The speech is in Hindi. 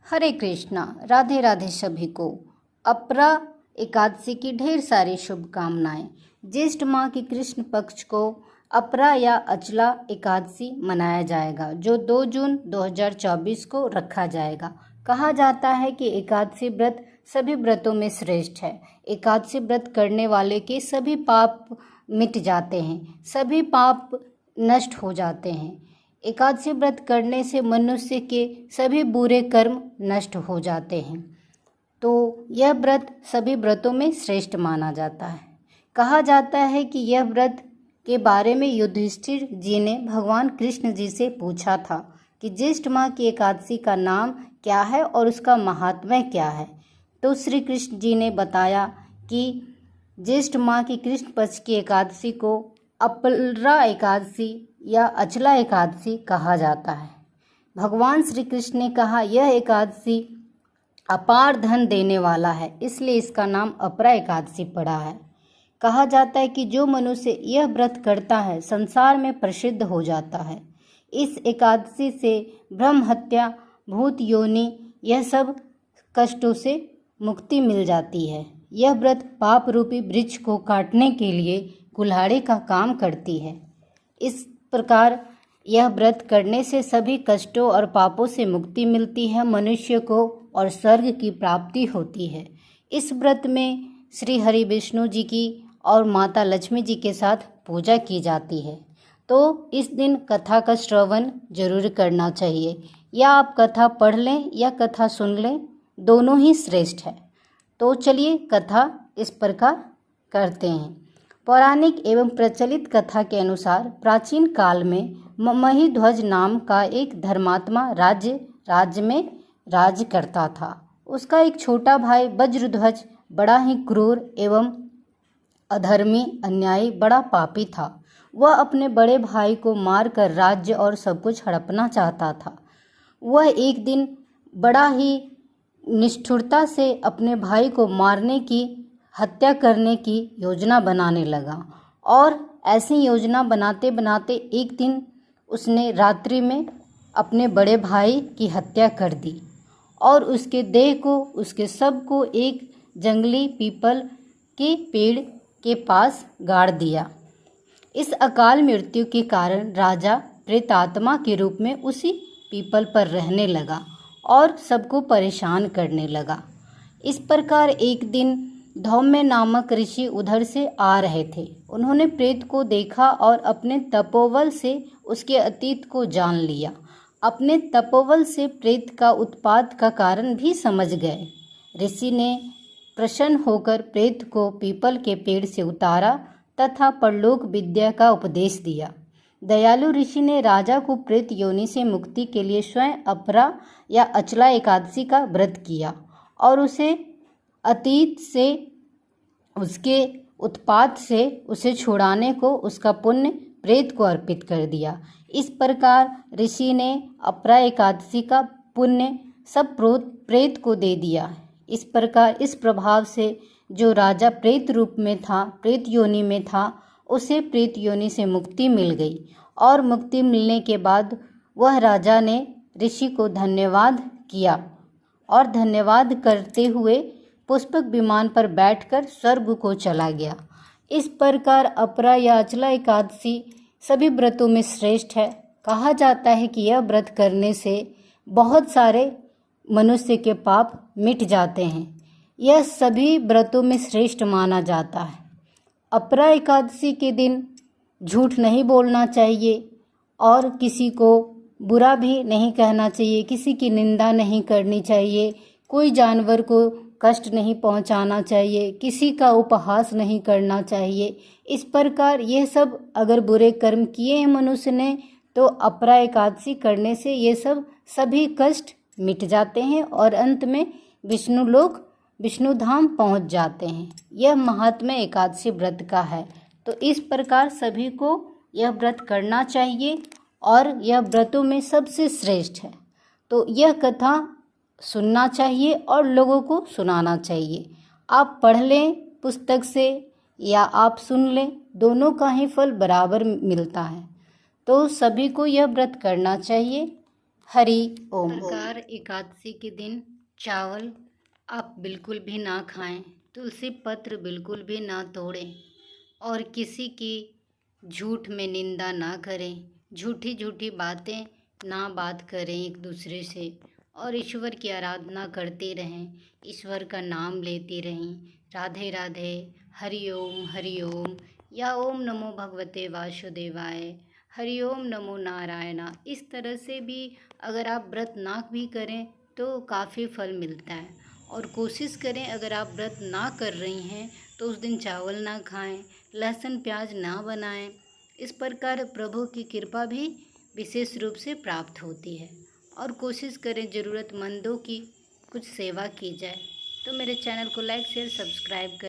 हरे कृष्णा। राधे राधे सभी को। अपरा एकादशी की ढेर सारी शुभकामनाएं। ज्येष्ठ माह की कृष्ण पक्ष को अपरा या अचला एकादशी मनाया जाएगा, जो 2 जून 2024 को रखा जाएगा। कहा जाता है कि एकादशी व्रत सभी व्रतों में श्रेष्ठ है। एकादशी व्रत करने वाले के सभी पाप मिट जाते हैं, सभी पाप नष्ट हो जाते हैं। एकादशी व्रत करने से मनुष्य के सभी बुरे कर्म नष्ट हो जाते हैं। तो यह व्रत सभी व्रतों में श्रेष्ठ माना जाता है। कहा जाता है कि यह व्रत के बारे में युधिष्ठिर जी ने भगवान कृष्ण जी से पूछा था कि ज्येष्ठ माह की एकादशी का नाम क्या है और उसका महात्म्य क्या है। तो श्री कृष्ण जी ने बताया कि ज्येष्ठ माह की कृष्ण पक्ष की एकादशी को अपरा एकादशी या अचला एकादशी कहा जाता है। भगवान श्री कृष्ण ने कहा यह एकादशी अपार धन देने वाला है, इसलिए इसका नाम अपरा एकादशी पड़ा है। कहा जाता है कि जो मनुष्य यह व्रत करता है संसार में प्रसिद्ध हो जाता है। इस एकादशी से ब्रह्म हत्या, भूत योनि, यह सब कष्टों से मुक्ति मिल जाती है। यह व्रत पाप रूपी वृक्ष को काटने के लिए कुल्हाड़ी का काम करती है। इस प्रकार यह व्रत करने से सभी कष्टों और पापों से मुक्ति मिलती है मनुष्य को और स्वर्ग की प्राप्ति होती है। इस व्रत में श्री हरि विष्णु जी की और माता लक्ष्मी जी के साथ पूजा की जाती है। तो इस दिन कथा का श्रवण जरूर करना चाहिए, या आप कथा पढ़ लें या कथा सुन लें, दोनों ही श्रेष्ठ है। तो चलिए कथा इस प्रकार करते हैं। पौराणिक एवं प्रचलित कथा के अनुसार प्राचीन काल में महिध्वज नाम का एक धर्मात्मा राज्य में राज करता था। उसका एक छोटा भाई वज्रध्वज बड़ा ही क्रूर एवं अधर्मी, अन्यायी, बड़ा पापी था। वह अपने बड़े भाई को मारकर राज्य और सब कुछ हड़पना चाहता था। वह एक दिन बड़ा ही निष्ठुरता से अपने भाई को मारने की, हत्या करने की योजना बनाने लगा। और ऐसी योजना बनाते बनाते एक दिन उसने रात्रि में अपने बड़े भाई की हत्या कर दी और उसके देह को, उसके शव को एक जंगली पीपल के पेड़ के पास गाड़ दिया। इस अकाल मृत्यु के कारण राजा प्रेतात्मा के रूप में उसी पीपल पर रहने लगा और सबको परेशान करने लगा। इस प्रकार एक दिन धौम्य नामक ऋषि उधर से आ रहे थे। उन्होंने प्रेत को देखा और अपने तपोबल से उसके अतीत को जान लिया। अपने तपोबल से प्रेत का उत्पात का कारण भी समझ गए। ऋषि ने प्रसन्न होकर प्रेत को पीपल के पेड़ से उतारा तथा परलोक विद्या का उपदेश दिया। दयालु ऋषि ने राजा को प्रेत योनि से मुक्ति के लिए स्वयं अपरा या अचला एकादशी का व्रत किया और उसे अतीत से, उसके उत्पात से उसे छुड़ाने को उसका पुण्य प्रेत को अर्पित कर दिया। इस प्रकार ऋषि ने अपरा एकादशी का पुण्य सब प्रेत को दे दिया। इस प्रकार इस प्रभाव से जो राजा प्रेत रूप में था, प्रेत योनि में था, उसे प्रेत योनि से मुक्ति मिल गई। और मुक्ति मिलने के बाद वह राजा ने ऋषि को धन्यवाद किया और धन्यवाद करते हुए पुष्पक विमान पर बैठकर स्वर्ग को चला गया। इस प्रकार अपरा या अचला एकादशी सभी व्रतों में श्रेष्ठ है। कहा जाता है कि यह व्रत करने से बहुत सारे मनुष्य के पाप मिट जाते हैं। यह सभी व्रतों में श्रेष्ठ माना जाता है। अपरा एकादशी के दिन झूठ नहीं बोलना चाहिए और किसी को बुरा भी नहीं कहना चाहिए, किसी की निंदा नहीं करनी चाहिए, कोई जानवर को कष्ट नहीं पहुंचाना चाहिए, किसी का उपहास नहीं करना चाहिए। इस प्रकार यह सब अगर बुरे कर्म किए हैं मनुष्य ने, तो अपरा एकादशी करने से ये सब सभी कष्ट मिट जाते हैं और अंत में विष्णु लोक, विष्णु धाम पहुंच जाते हैं। यह महात्म्य एकादशी व्रत का है। तो इस प्रकार सभी को यह व्रत करना चाहिए और यह व्रतों में सबसे श्रेष्ठ है। तो यह कथा सुनना चाहिए और लोगों को सुनाना चाहिए। आप पढ़ लें पुस्तक से या आप सुन लें, दोनों का ही फल बराबर मिलता है। तो सभी को यह व्रत करना चाहिए। हरि ओम। प्रकार एकादशी के दिन चावल आप बिल्कुल भी ना खाएं, तुलसी पत्र बिल्कुल भी ना तोड़ें और किसी की झूठ में निंदा ना करें, झूठी झूठी बातें ना बात करें एक दूसरे से, और ईश्वर की आराधना करते रहें, ईश्वर का नाम लेते रहें। राधे राधे, हरि ओम या ओम नमो भगवते वासुदेवाय, हरि ओम नमो नारायणा। इस तरह से भी अगर आप व्रत ना भी करें तो काफ़ी फल मिलता है। और कोशिश करें अगर आप व्रत ना कर रही हैं तो उस दिन चावल ना खाएं, लहसुन प्याज ना बनाएं। इस प्रकार प्रभु की कृपा भी विशेष रूप से प्राप्त होती है। और कोशिश करें ज़रूरतमंदों की कुछ सेवा की जाए। तो मेरे चैनल को लाइक शेयर सब्सक्राइब करें।